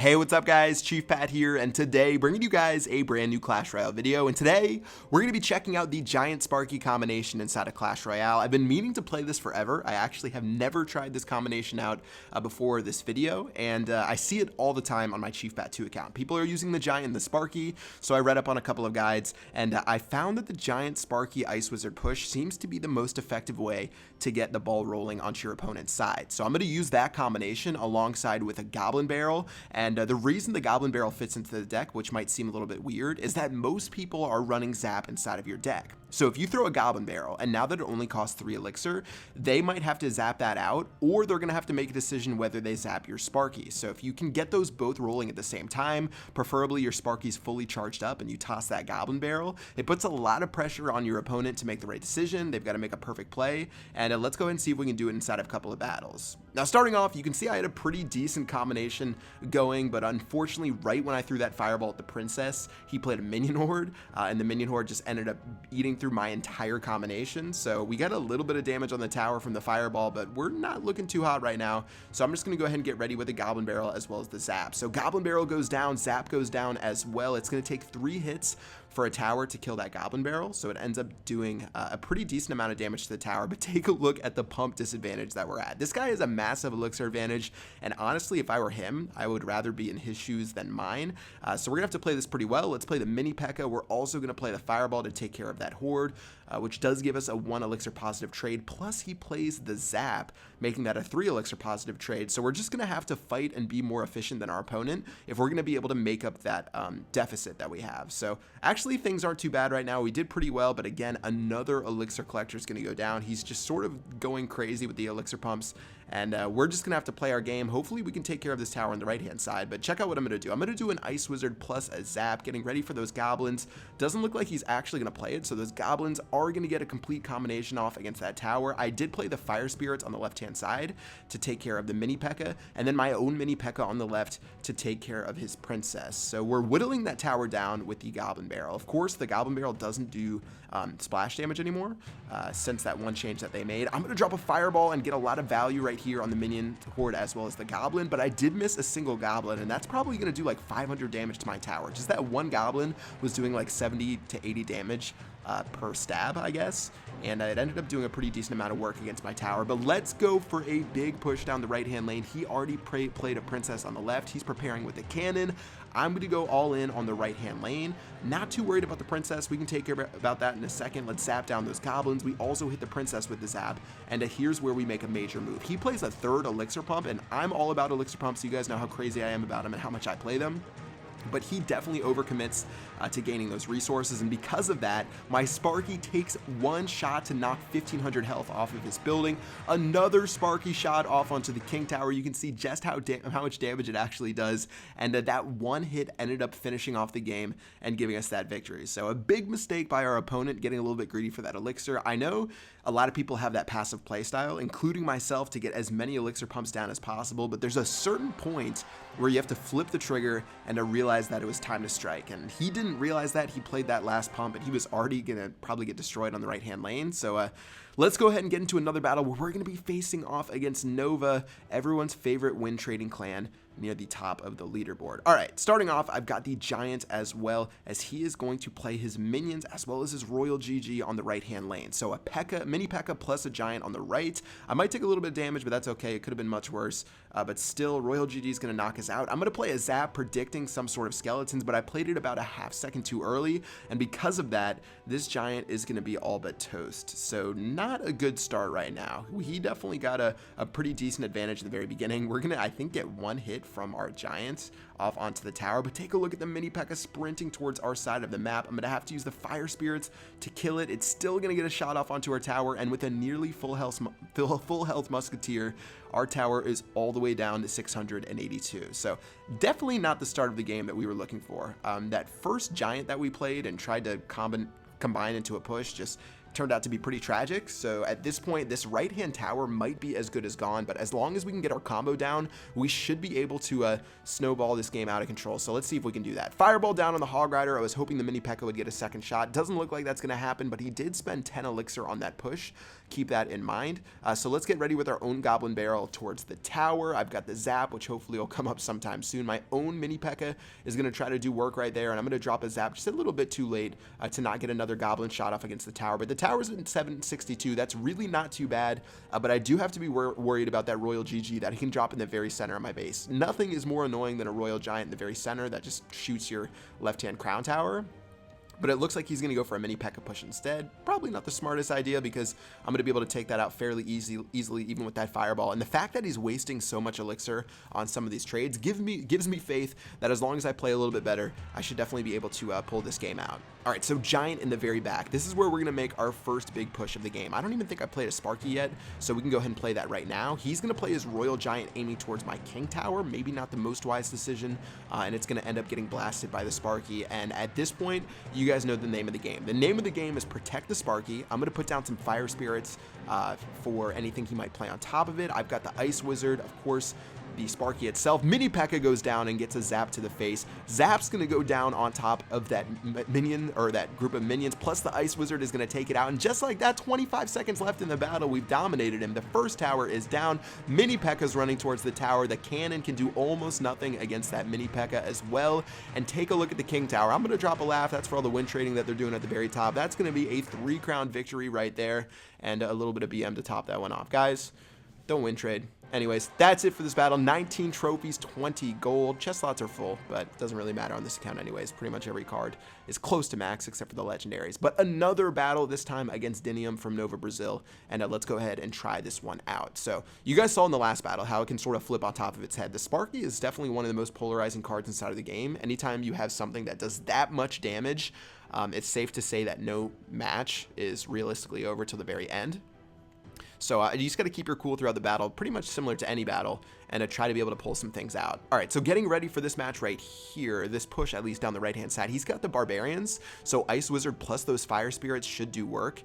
Hey, what's up guys? Chief Pat here, and today bringing you guys a brand new Clash Royale video, and today we're going to be checking out the Giant Sparky combination inside of Clash Royale. I've been meaning to play this forever. I actually have never tried this combination out before this video, and I see it all the time on my Chief Pat 2 account. People are using the Giant and the Sparky, so I read up on a couple of guides, and I found that the Giant Sparky Ice Wizard push seems to be the most effective way to get the ball rolling onto your opponent's side. So I'm going to use that combination alongside with a Goblin Barrel. And the reason the Goblin Barrel fits into the deck, which might seem a little bit weird, is that most people are running Zap inside of your deck. So if you throw a Goblin Barrel, and now that it only costs 3 elixir, they might have to zap that out, or they're going to have to make a decision whether they zap your Sparky. So if you can get those both rolling at the same time, preferably your Sparky's fully charged up and you toss that Goblin Barrel, it puts a lot of pressure on your opponent to make the right decision. They've got to make a perfect play, and let's go ahead and see if we can do it inside of a couple of battles. Now starting off, you can see I had a pretty decent combination going, but unfortunately right when I threw that Fireball at the Princess, he played a Minion Horde, and the Minion Horde just ended up eating through my entire combination. So we got a little bit of damage on the tower from the Fireball, but we're not looking too hot right now. So I'm just going to go ahead and get ready with the Goblin Barrel as well as the Zap. So Goblin Barrel goes down, Zap goes down as well. It's going to take 3 hits for a tower to kill that Goblin Barrel, so it ends up doing a pretty decent amount of damage to the tower. But take a look at the pump disadvantage that we're at. This guy has a massive elixir advantage, and honestly, if I were him, I would rather be in his shoes than mine. So we're gonna have to play this pretty well. Let's play the mini P.E.K.K.A. We're also gonna play the Fireball to take care of that Horde, which does give us a 1 elixir positive trade, plus he plays the Zap, making that a 3 elixir positive trade. So we're just gonna have to fight and be more efficient than our opponent if we're gonna be able to make up that deficit that we have. So actually things aren't too bad right now. We did pretty well, but again, another elixir collector is going to go down. He's just sort of going crazy with the elixir pumps, and we're just going to have to play our game. Hopefully we can take care of this tower on the right hand side, but check out what I'm going to do. I'm going to do an Ice Wizard plus a Zap, getting ready for those goblins. Doesn't look like he's actually going to play it, so those goblins are going to get a complete combination off against that tower. I did play the Fire Spirits on the left hand side to take care of the mini P.E.K.K.A. and then my own mini P.E.K.K.A. on the left to take care of his princess. So we're whittling that tower down with the Goblin Barrel. Of course, the Goblin Barrel doesn't do splash damage anymore since that one change that they made. I'm going to drop a Fireball and get a lot of value right here on the Minion Horde as well as the Goblin, but I did miss a single Goblin, and that's probably going to do like 500 damage to my tower. Just that one Goblin was doing like 70 to 80 damage per stab, I guess, and it ended up doing a pretty decent amount of work against my tower. But let's go for a big push down the right hand lane. He already played a princess on the left. He's preparing with a cannon. I'm going to go all in on the right hand lane. Not too worried about the princess. We can take care about that in a second. Let's zap down those goblins. We also hit the princess with the zap, and here's where we make a major move. He plays a 3rd elixir pump, and I'm all about elixir pumps. You guys know how crazy I am about them and how much I play them. But he definitely overcommits to gaining those resources, and because of that, my Sparky takes 1 shot to knock 1500 health off of his building. Another Sparky shot off onto the King Tower. You can see just how much damage it actually does, and that one hit ended up finishing off the game and giving us that victory. So a big mistake by our opponent, getting a little bit greedy for that elixir. I know a lot of people have that passive playstyle, including myself, to get as many elixir pumps down as possible, but there's a certain point where you have to flip the trigger and to realize that it was time to strike, and he didn't realize that. He played that last pump, and he was already gonna probably get destroyed on the right hand lane. So let's go ahead and get into another battle where we're gonna be facing off against Nova, everyone's favorite win trading clan, near the top of the leaderboard. All right, starting off, I've got the Giant as well, as he is going to play his minions as well as his Royal GG on the right hand lane. So a P.E.K.K.A, mini P.E.K.K.A plus a Giant on the right. I might take a little bit of damage, but that's okay. It could have been much worse, but still, Royal GG is going to knock us out. I'm going to play a Zap predicting some sort of skeletons, but I played it about a half second too early, and because of that, this Giant is going to be all but toast. So not a good start right now. He definitely got a pretty decent advantage in the very beginning. We're going to, I think, get 1 hit from our Giants off onto the tower, but take a look at the mini P.E.K.K.A sprinting towards our side of the map. I'm gonna have to use the Fire Spirits to kill it. It's still gonna get a shot off onto our tower, and with a nearly full health Musketeer, our tower is all the way down to 682. So definitely not the start of the game that we were looking for. That first Giant that we played and tried to combine into a push just turned out to be pretty tragic. So at this point, this right-hand tower might be as good as gone, but as long as we can get our combo down, we should be able to snowball this game out of control. So let's see if we can do that. Fireball down on the Hog Rider. I was hoping the Mini P.E.K.K.A. would get a second shot. Doesn't look like that's going to happen, but he did spend 10 elixir on that push. Keep that in mind. So let's get ready with our own Goblin Barrel towards the tower. I've got the Zap, which hopefully will come up sometime soon. My own Mini P.E.K.K.A. is going to try to do work right there, and I'm going to drop a Zap just a little bit too late to not get another Goblin shot off against the tower. But the tower's in 762. That's really not too bad, but I do have to be worried about that Royal GG that he can drop in the very center of my base. Nothing is more annoying than a Royal Giant in the very center that just shoots your left-hand crown tower. But it looks like he's going to go for a Mini P.E.K.K.A. push instead. Probably not the smartest idea because I'm going to be able to take that out fairly easily even with that Fireball. And the fact that he's wasting so much elixir on some of these trades gives me faith that as long as I play a little bit better, I should definitely be able to pull this game out. All right, so Giant in the very back. This is where we're going to make our first big push of the game. I don't even think I played a Sparky yet, so we can go ahead and play that right now. He's going to play his Royal Giant aiming towards my King Tower. Maybe not the most wise decision, and it's going to end up getting blasted by the Sparky. And at this point, you guys know the name of the game. The name of the game is Protect the Sparky. I'm going to put down some Fire Spirits for anything he might play on top of it. I've got the Ice Wizard, of course. The Sparky itself. Mini P.E.K.K.A. goes down and gets a Zap to the face. Zap's going to go down on top of that minion, or that group of minions, plus the Ice Wizard is going to take it out. And just like that, 25 seconds left in the battle, we've dominated him. The first tower is down. Mini P.E.K.K.A.'s running towards the tower. The cannon can do almost nothing against that Mini P.E.K.K.A. as well. And take a look at the King Tower. I'm going to drop a laugh. That's for all the win trading that they're doing at the very top. That's going to be a 3-crown victory right there, and a little bit of BM to top that one off. Guys, don't win trade. Anyways, that's it for this battle. 19 trophies, 20 gold. Chest slots are full, but it doesn't really matter on this account anyways. Pretty much every card is close to max except for the legendaries. But another battle, this time against Dinium from Nova Brazil. And let's go ahead and try this one out. So you guys saw in the last battle how it can sort of flip on top of its head. The Sparky is definitely one of the most polarizing cards inside of the game. Anytime you have something that does that much damage, it's safe to say that no match is realistically over till the very end. So you just got to keep your cool throughout the battle, pretty much similar to any battle, and try to be able to pull some things out. All right, so getting ready for this match right here, this push at least down the right-hand side, he's got the Barbarians, so Ice Wizard plus those Fire Spirits should do work.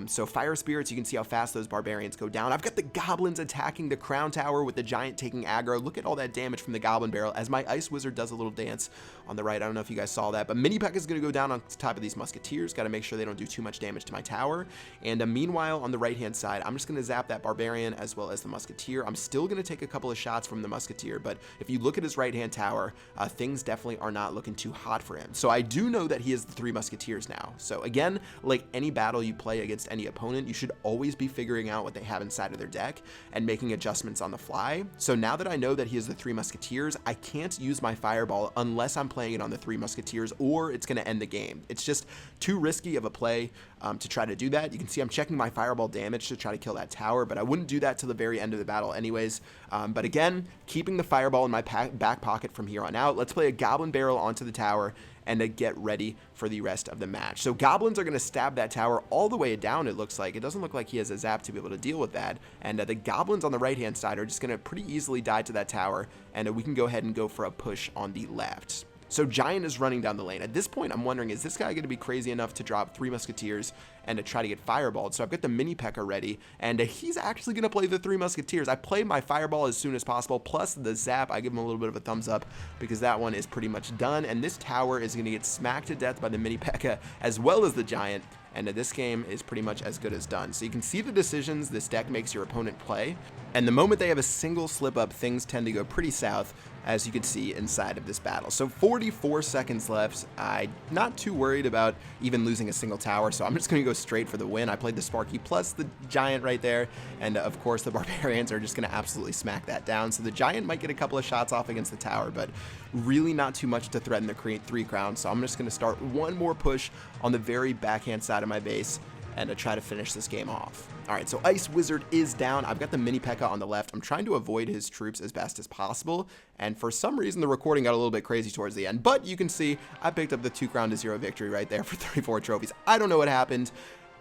So Fire Spirits, you can see how fast those Barbarians go down. I've got the Goblins attacking the Crown Tower with the Giant taking aggro. Look at all that damage from the Goblin Barrel as my Ice Wizard does a little dance on the right. I don't know if you guys saw that, but Mini P.E.K.K.A. is going to go down on top of these Musketeers. Got to make sure they don't do too much damage to my tower. And meanwhile, on the right-hand side, I'm just going to zap that Barbarian as well as the Musketeer. I'm still going to take a couple of shots from the Musketeer, but if you look at his right-hand tower, things definitely are not looking too hot for him. So I do know that he has the 3 Musketeers now. So again, like any battle you play against any opponent, you should always be figuring out what they have inside of their deck and making adjustments on the fly. So now that I know that he has the 3 Musketeers, I can't use my Fireball unless I'm playing it on the 3 Musketeers, or it's going to end the game. It's just too risky of a play to try to do that. You can see I'm checking my Fireball damage to try to kill that tower, but I wouldn't do that till the very end of the battle anyways. But again, keeping the Fireball in my back pocket from here on out. Let's play a Goblin Barrel onto the tower and to get ready for the rest of the match. So Goblins are going to stab that tower all the way down, it looks like. It doesn't look like he has a Zap to be able to deal with that. And the Goblins on the right-hand side are just going to pretty easily die to that tower, and we can go ahead and go for a push on the left. So Giant is running down the lane. At this point, I'm wondering, is this guy going to be crazy enough to drop 3 Musketeers and to try to get Fireballed? So I've got the Mini P.E.K.K.A. ready, and he's actually going to play the 3 Musketeers. I play my Fireball as soon as possible, plus the Zap. I give him a little bit of a thumbs up because that one is pretty much done, and this tower is going to get smacked to death by the Mini P.E.K.K.A. as well as the Giant. And this game is pretty much as good as done. So you can see the decisions this deck makes your opponent play. And the moment they have a single slip up, things tend to go pretty south, as you can see inside of this battle. So 44 seconds left. I'm not too worried about even losing a single tower, so I'm just going to go straight for the win. I played the Sparky plus the Giant right there, and of course the Barbarians are just going to absolutely smack that down. So the Giant might get a couple of shots off against the tower, but really not too much to threaten the 3 crowns. So I'm just going to start one more push on the very backhand side of my base and to try to finish this game off. All right, so Ice Wizard is down. I've got the Mini P.E.K.K.A. on the left. I'm trying to avoid his troops as best as possible, and for some reason the recording got a little bit crazy towards the end, but you can see I picked up the 2 crown to 0 victory right there for 34 trophies. I don't know what happened.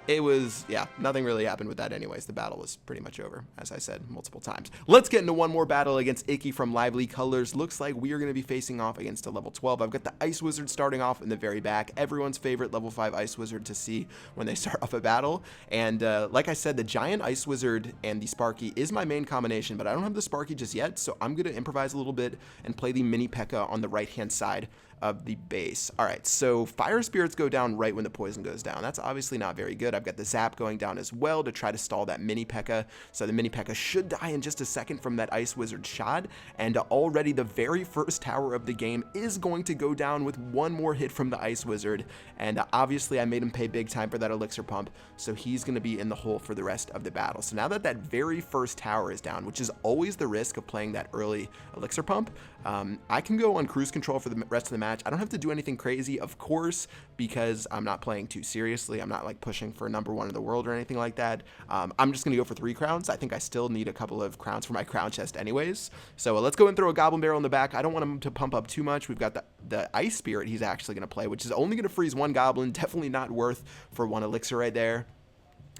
it was, yeah, nothing really happened with that anyways. The battle was pretty much over, as I said multiple times. Let's get into one more battle against Icky from Lively Colors. Looks like we are going to be facing off against a level 12. I've got the Ice Wizard starting off in the very back. Everyone's favorite level 5 Ice Wizard to see when they start off a battle. And like I said, the Giant Ice Wizard and the Sparky is my main combination, but I don't have the Sparky just yet, so I'm going to improvise a little bit and play the Mini P.E.K.K.A. on the right-hand side of the base. All right, so Fire Spirits go down right when the poison goes down. That's obviously not very good. I've got the Zap going down as well to try to stall that Mini P.E.K.K.A. So the Mini P.E.K.K.A. should die in just a second from that Ice Wizard shot, and already the very first tower of the game is going to go down with one more hit from the Ice Wizard, and obviously I made him pay big time for that Elixir Pump, so he's going to be in the hole for the rest of the battle. So now that that very first tower is down, which is always the risk of playing that early Elixir Pump, I can go on cruise control for the rest of the match. I don't have to do anything crazy, of course, because I'm not playing too seriously. I'm not like pushing for #1 in the world or anything like that. I'm just going to go for 3 crowns. I think I still need a couple of crowns for my crown chest anyways. So let's go and throw a Goblin Barrel in the back. I don't want him to pump up too much. We've got the Ice Spirit he's actually going to play, which is only going to freeze 1 Goblin. Definitely not worth for 1 Elixir right there.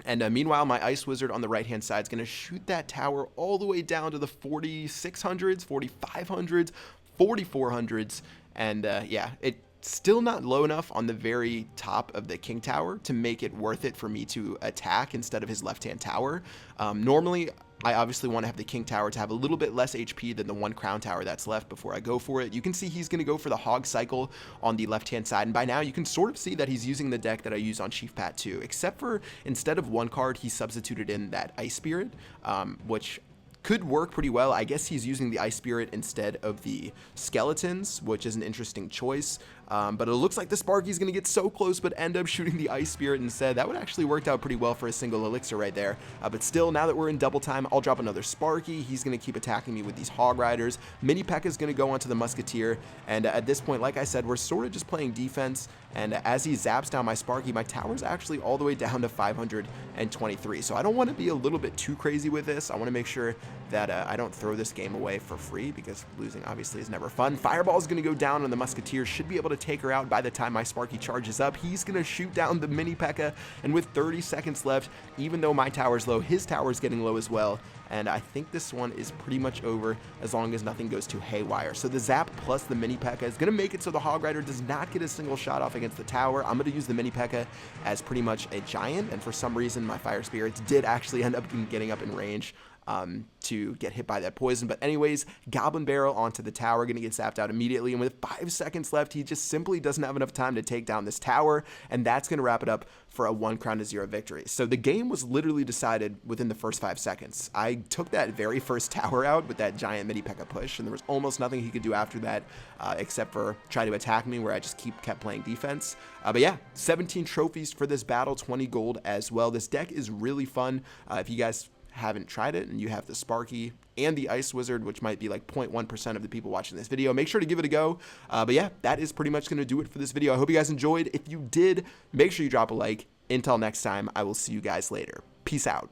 And meanwhile, my Ice Wizard on the right-hand side is going to shoot that tower all the way down to the 4600s, 4500s, 4400s. And yeah, it's still not low enough on the very top of the King Tower to make it worth it for me to attack instead of his left-hand tower. Normally, I obviously want to have the King Tower to have a little bit less HP than the 1 Crown Tower that's left before I go for it. You can see he's going to go for the Hog Cycle on the left-hand side, and by now you can sort of see that he's using the deck that I use on Chief Pat 2, except for instead of 1 card, he substituted in that Ice Spirit, which could work pretty well. I guess he's using the Ice Spirit instead of the Skeletons, which is an interesting choice. But it looks like the Sparky's going to get so close but end up shooting the Ice Spirit instead. That would actually worked out pretty well for a single Elixir right there. But still, now that we're in double time, I'll drop another Sparky. He's going to keep attacking me with these Hog Riders. Mini P.E.K.K.A. is going to go onto the Musketeer. And at this point, like I said, we're sort of just playing defense. And as he zaps down my Sparky, my tower's actually all the way down to 523. So I don't want to be a little bit too crazy with this. I want to make sure that I don't throw this game away for free, because losing obviously is never fun. Fireball is going to go down on the Musketeer. Should be able to take her out by the time my Sparky charges up. He's going to shoot down the Mini P.E.K.K.A. And with 30 seconds left, even though my tower's low, his tower's getting low as well. And I think this one is pretty much over as long as nothing goes too haywire. So the Zap plus the Mini P.E.K.K.A. is going to make it so the Hog Rider does not get a single shot off against the tower. I'm going to use the Mini P.E.K.K.A. as pretty much a giant, and for some reason my Fire Spirits did actually end up getting up in range to get hit by that poison. But anyways, Goblin Barrel onto the tower, gonna get zapped out immediately, and with 5 seconds left, he just simply doesn't have enough time to take down this tower, and that's gonna wrap it up for a 1 crown to 0 victory. So the game was literally decided within the first 5 seconds. I took that very first tower out with that giant Mini P.E.K.K.A. push, and there was almost nothing he could do after that except for try to attack me, where I just kept playing defense. But yeah, 17 trophies for this battle, 20 gold as well. This deck is really fun. If you guys haven't tried it and you have the Sparky and the Ice Wizard, which might be like 0.1% of the people watching this video, make sure to give it a go. But yeah, that is pretty much going to do it for this video. I hope you guys enjoyed. If you did, make sure you drop a like. Until next time, I will see you guys later. Peace out.